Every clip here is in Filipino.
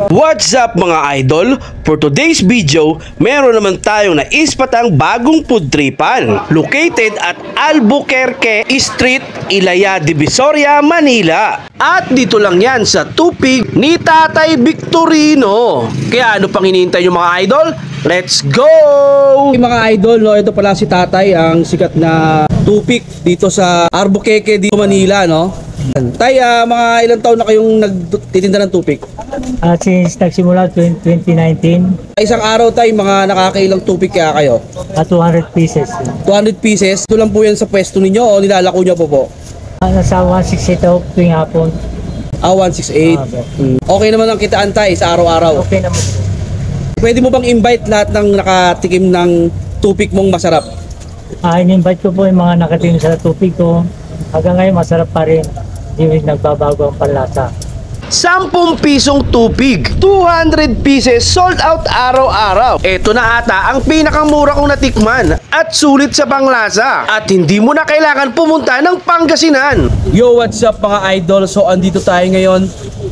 What's up mga idol? For today's video, meron naman tayong naispatang bagong food tripan located at Albuquerque Street, Ilaya, Divisoria, Manila. At dito lang yan sa tupig ni Tatay Victorino. Kaya ano pang hinihintay nyo mga idol? Let's go! Hey, mga idol, no, ito pala si Tatay, ang sikat na tupik dito sa Albuquerque, dito Manila, no? Tay, mga ilang taon na kayong nagtitinda ng tupik? Since nagsimula 2019, Isang araw tay, mga nakakailang tupik kaya kayo? 200 pieces. 200 pieces. Ito lang po yan sa pwesto ninyo o nilalako nyo po? Nasa 168 ako tuwing hapon. 168. Okay naman ang kitaan tay sa araw-araw. Okay naman. Pwede mo bang invite lahat ng nakatikim ng tupik mong masarap? In-invite ko po yung mga nakatingin sa tupig ko. Hanggang ngayon masarap pa rin. Hindi nagbabago ang panlasa. 10 pisong tupig, 200 pieces, sold out araw-araw. Ito na ata ang pinakamura kong natikman at sulit sa panglasa. At hindi mo na kailangan pumunta ng Pangasinan. Yo, what's up mga idol? So andito tayo ngayon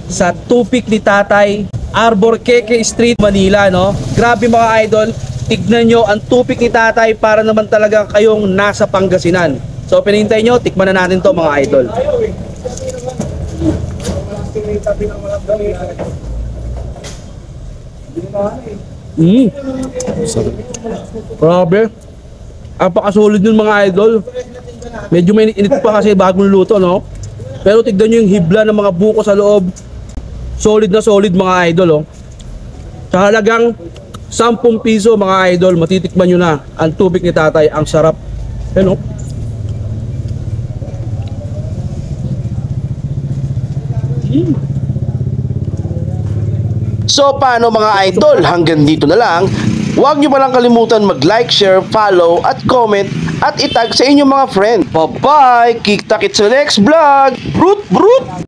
sa tupik ni Tatay, Albuquerque Street, Manila, no? Grabe mga idol, tignan nyo ang tupik ni Tatay para naman talaga kayong nasa Pangasinan. So pinintay nyo, tikman na natin to mga idol. Grabe. Apakasolid nun mga idol. Medyo may init pa kasi bagong luto, no? Pero tignan nyo yung hibla ng mga buko sa loob. Solid na solid mga idol, oh. Sa halagang 10 piso mga idol, matitikman nyo na ang tubig ni Tatay. Ang sarap. Hello. So paano mga idol? Hanggang dito na lang. Huwag nyo palang kalimutan mag-like, share, follow at comment at itag sa inyong mga friend. Bye-bye! Kiktakit sa next vlog! Brut!